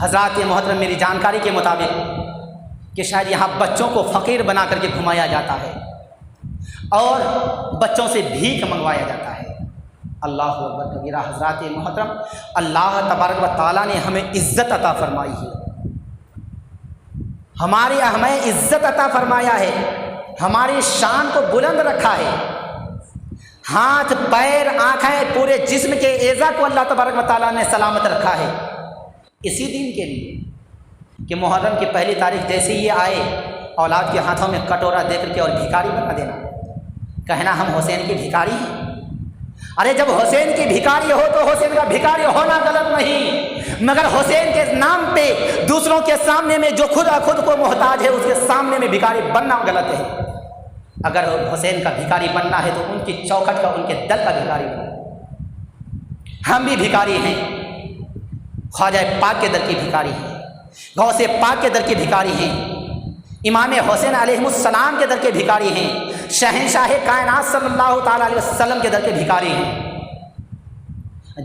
حضرات محترم، میری جانکاری کے مطابق کہ شاید یہاں بچوں کو فقیر بنا کر کے گھمایا جاتا ہے اور بچوں سے بھیک منگوایا جاتا ہے۔ اللہ اکبر کبیرہ۔ حضرات محترم، اللہ تبارک و تعالیٰ نے ہمیں عزت عطا فرمائی ہے، ہمیں عزت عطا فرمایا ہے، ہماری شان کو بلند رکھا ہے، ہاتھ پیر آنکھیں پورے جسم کے اعضاء کو اللہ تبارک و تعالیٰ نے سلامت رکھا ہے اسی دن کے لیے کہ محرم کی پہلی تاریخ جیسے ہی آئے اولاد کے ہاتھوں میں کٹورا دے کر کے اور بھکاری بنا دینا، کہنا ہم حسین کی بھکاری ہیں۔ ارے جب حسین کی بھکاری ہو تو حسین کا بھکاری ہونا غلط نہیں، مگر حسین کے نام پہ دوسروں کے سامنے میں جو خود کو محتاج ہے اس کے سامنے میں بھکاری بننا غلط ہے۔ اگر حسین کا بھکاری بننا ہے تو ان کی چوکھٹ کا، ان کے دل کا بھکاری بننا۔ ہم بھی بھکاری ہیں، خواجہ پاک کے در کی بھکاری ہیں، غوث پاک کے در کی بھکاری ہیں، امام حسین علیہ السلام کے در کے بھکاری ہیں، شہنشاہ کائنات صلی اللہ تعالیٰ علیہ وسلم کے در کے بھکاری ہیں۔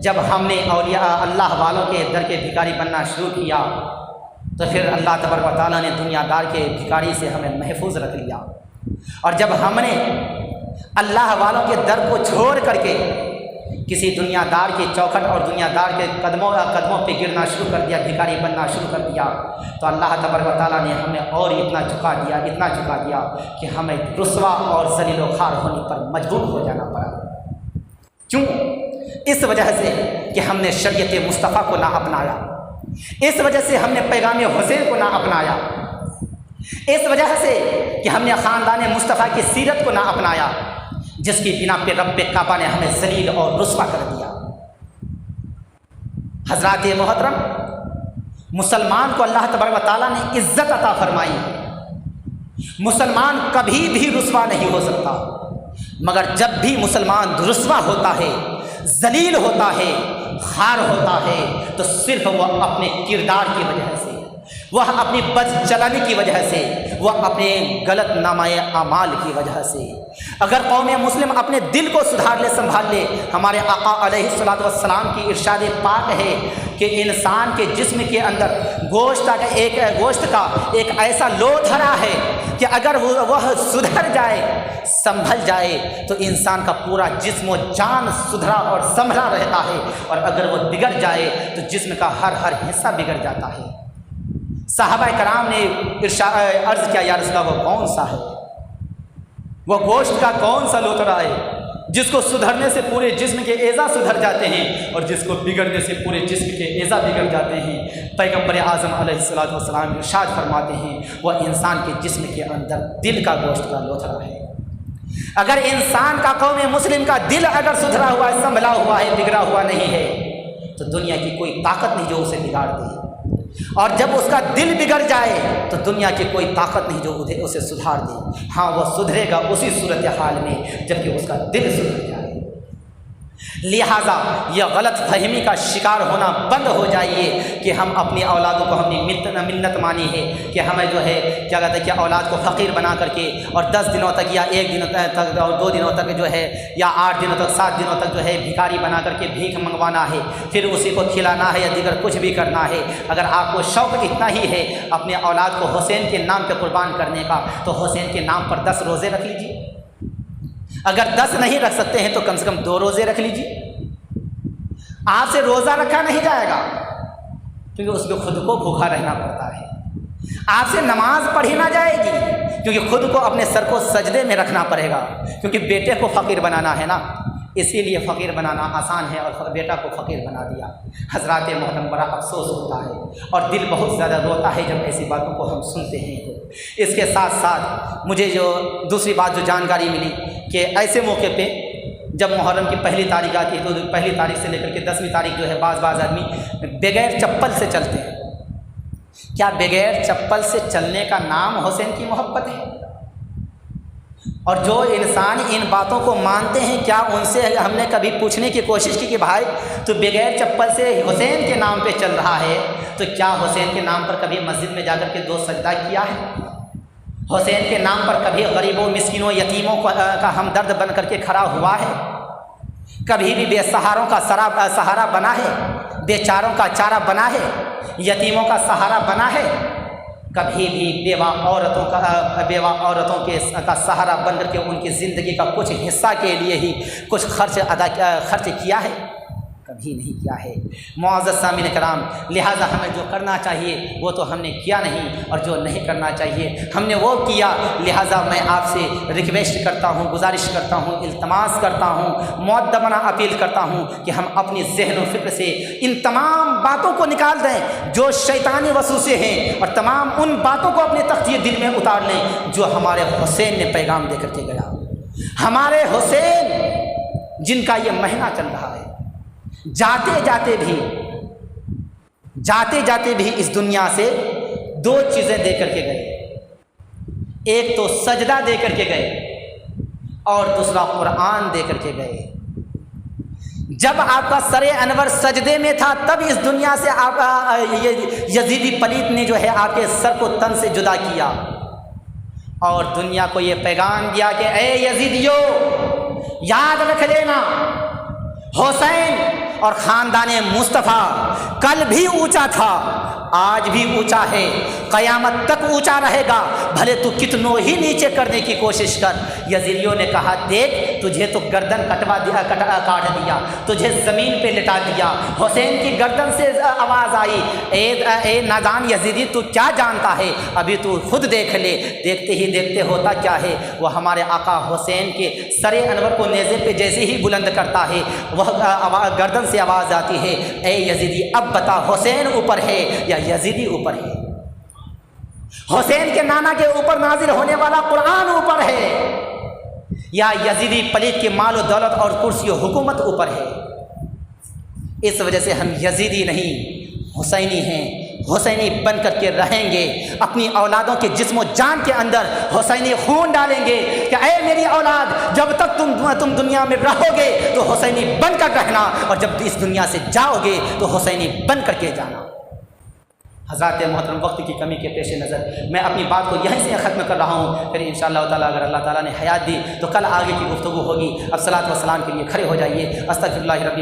جب ہم نے اولیاء اللہ والوں کے در کے بھکاری بننا شروع کیا تو پھر اللہ تبارک و تعالیٰ نے دنیا دار کے بھکاری سے ہمیں محفوظ رکھ لیا، اور جب ہم نے اللہ والوں کے در کو چھوڑ کر کے کسی دنیا دار کی چوکھٹ اور دنیا دار کے قدموں پہ گرنا شروع کر دیا، بھکاری بننا شروع کر دیا، تو اللہ تبارک و تعالیٰ نے ہمیں اور اتنا جھکا دیا کہ ہمیں رسوا اور ذلیل و خوار ہونے پر مجبور ہو جانا پڑا۔ کیوں؟ اس وجہ سے کہ ہم نے شریعت مصطفیٰ کو نہ اپنایا، اس وجہ سے ہم نے پیغام حسین کو نہ اپنایا، اس وجہ سے کہ ہم نے خاندان مصطفیٰ کی سیرت کو نہ اپنایا، جس کی بنا پہ رب کعبہ نے ہمیں ذلیل اور رسوا کر دیا۔ حضرات محترم، مسلمان کو اللہ تبارک و تعالیٰ نے عزت عطا فرمائی، مسلمان کبھی بھی رسوا نہیں ہو سکتا، مگر جب بھی مسلمان رسوا ہوتا ہے، ذلیل ہوتا ہے، خوار ہوتا ہے، تو صرف وہ اپنے کردار کی وجہ سے، وہ اپنی بد چلانی کی وجہ سے، وہ اپنے غلط نامہ اعمال کی وجہ سے۔ اگر قوم مسلم اپنے دل کو سدھار لے، سنبھال لے، ہمارے آقا علیہ الصلوۃ والسلام کی ارشاد پاک ہے کہ انسان کے جسم کے اندر گوشت کا ایک ایسا لوتھڑا ہے کہ اگر وہ سدھر جائے، سنبھل جائے، تو انسان کا پورا جسم و جان سدھرا اور سنبھلا رہتا ہے، اور اگر وہ بگڑ جائے تو جسم کا ہر حصہ بگڑ جاتا ہے۔ صحابہ کرام نے عرض کیا، یا رسول اللہ، وہ کون سا ہے؟ وہ گوشت کا کون سا لوتھڑا ہے جس کو سدھرنے سے پورے جسم کے اعضاء سدھر جاتے ہیں اور جس کو بگڑنے سے پورے جسم کے اعضاء بگڑ جاتے ہیں؟ پیغمبر اعظم علیہ الصلوۃ والسلام ارشاد فرماتے ہیں، وہ انسان کے جسم کے اندر دل کا گوشت کا لوتھڑا ہے۔ اگر انسان کا، قوم مسلم کا دل اگر سدھرا ہوا ہے، سنبھلا ہوا ہے، بگڑا ہوا نہیں ہے، تو دنیا کی کوئی طاقت نہیں جو اسے بگاڑ دے، اور جب اس کا دل بگڑ جائے تو دنیا کی کوئی طاقت نہیں جو اسے سدھار دے۔ ہاں، وہ سدھرے گا اسی صورتحال میں جبکہ اس کا دل سدھر جائے۔ لہٰذا یہ غلط فہمی کا شکار ہونا بند ہو جائیے کہ ہم اپنی اولادوں کو، ہم نے منت مانی ہے کہ ہمیں جو ہے کیا کہتے ہیں کہ اولاد کو فقیر بنا کر کے اور 10 دنوں تک یا 1 دن تک اور 2 دنوں تک جو ہے یا 8 دنوں تک 7 دنوں تک جو ہے بھکاری بنا کر کے بھیک منگوانا ہے، پھر اسی کو کھلانا ہے یا دیگر کچھ بھی کرنا ہے۔ اگر آپ کو شوق اتنا ہی ہے اپنے اولاد کو حسین کے نام پہ قربان کرنے کا، تو حسین کے نام پر 10 روزے رکھ لیجیے۔ اگر 10 نہیں رکھ سکتے ہیں تو کم سے کم 2 روزے رکھ لیجیے۔ آپ سے روزہ رکھا نہیں جائے گا کیونکہ اس کو خود کو بھوکا رہنا پڑتا ہے، آپ سے نماز پڑھی نہ جائے گی کیونکہ خود کو اپنے سر کو سجدے میں رکھنا پڑے گا، کیونکہ بیٹے کو فقیر بنانا ہے نا، اسی لیے فقیر بنانا آسان ہے اور بیٹا کو فقیر بنا دیا۔ حضرات محترم، بڑا افسوس ہوتا ہے اور دل بہت زیادہ روتا ہے جب ایسی باتوں کو ہم سنتے ہیں۔ اس کے ساتھ ساتھ مجھے جو دوسری بات جو جانکاری ملی کہ ایسے موقع پہ جب محرم کی پہلی تاریخ آتی ہے تو پہلی تاریخ سے لے کر کے 10ویں تاریخ جو ہے بعض آدمی بغیر چپل سے چلتے ہیں۔ کیا بغیر چپل سے چلنے کا نام حسین کی محبت ہے؟ اور جو انسان ان باتوں کو مانتے ہیں، کیا ان سے ہم نے کبھی پوچھنے کی کوشش کی کہ بھائی تو بغیر چپل سے حسین کے نام پہ چل رہا ہے، تو کیا حسین کے نام پر کبھی مسجد میں جا کر کے 2 سجدہ کیا ہے؟ حسین کے نام پر کبھی غریبوں، مسکینوں، یتیموں کا ہمدرد بن کر کے کھڑا ہوا ہے؟ کبھی بھی بے سہاروں کا سہارا بنا ہے، بیچاروں کا چارہ بنا ہے، یتیموں کا سہارا بنا ہے، کبھی بھی بیوہ عورتوں کا سہارا بن کر کے ان کی زندگی کا کچھ حصہ کے لیے ہی کچھ خرچ کیا ہے؟ کبھی نہیں کیا ہے۔ معزز سامعین کرام، لہٰذا ہمیں جو کرنا چاہیے وہ تو ہم نے کیا نہیں، اور جو نہیں کرنا چاہیے ہم نے وہ کیا۔ لہٰذا میں آپ سے ریکویسٹ کرتا ہوں، گزارش کرتا ہوں، التماس کرتا ہوں، مؤدبانہ اپیل کرتا ہوں کہ ہم اپنی ذہن و فکر سے ان تمام باتوں کو نکال دیں جو شیطانی وسوسے ہیں، اور تمام ان باتوں کو اپنے تختی دل میں اتار لیں جو ہمارے حسین نے پیغام دے کر کے گیا۔ ہمارے حسین جن کا یہ مہینہ چل رہا ہے، جاتے جاتے بھی اس دنیا سے دو چیزیں دے کر کے گئے، ایک تو سجدہ دے کر کے گئے اور دوسرا قرآن دے کر کے گئے۔ جب آپ کا سر انور سجدے میں تھا تب اس دنیا سے آپ یزیدی پلیت نے جو ہے آپ کے سر کو تن سے جدا کیا اور دنیا کو یہ پیغام دیا کہ اے یزیدیو، یاد رکھ لینا حسین اور خاندان مصطفیٰ کل بھی اونچا تھا، آج بھی اونچا ہے، قیامت تک اونچا رہے گا، بھلے تو کتنوں ہی نیچے کرنے کی کوشش کر۔ یزیدیوں نے کہا دیکھ تجھے تو گردن کاٹ دیا، تجھے زمین پہ لٹا دیا۔ حسین کی گردن سے آواز آئی، اے نادان یزیدی تو کیا جانتا ہے، ابھی تو خود دیکھ لے۔ دیکھتے ہی دیکھتے ہوتا کیا ہے، وہ ہمارے آقا حسین کے سر انور کو نیزے پہ جیسے ہی بلند کرتا ہے وہ گردن سے آواز آتی ہے، اے یزیدی اب بتا حسین اوپر ہے یا یزیدی اوپر ہے؟ حسین کے نانا کے اوپر نازل ہونے والا قرآن اوپر ہے یا یزیدی پلیت کے مال و دولت اور کرسی و حکومت اوپر ہے؟ اس وجہ سے ہم یزیدی نہیں حسینی ہیں، حسینی بن کر کے رہیں گے، اپنی اولادوں کے جسم و جان کے اندر حسینی خون ڈالیں گے کہ اے میری اولاد جب تک تم دنیا میں رہو گے تو حسینی بن کر رہنا، اور جب اس دنیا سے جاؤ گے تو حسینی بن کر کے جانا۔ حضرات محترم، وقت کی کمی کے پیش نظر میں اپنی بات کو یہیں سے ختم کر رہا ہوں، پھر انشاءاللہ تعالیٰ اگر اللہ تعالیٰ نے حیات دی تو کل آگے کی گفتگو ہوگی۔ اب صلاۃ و سلام کے لیے کھڑے ہو جائیے۔ استغفر اللہ ربی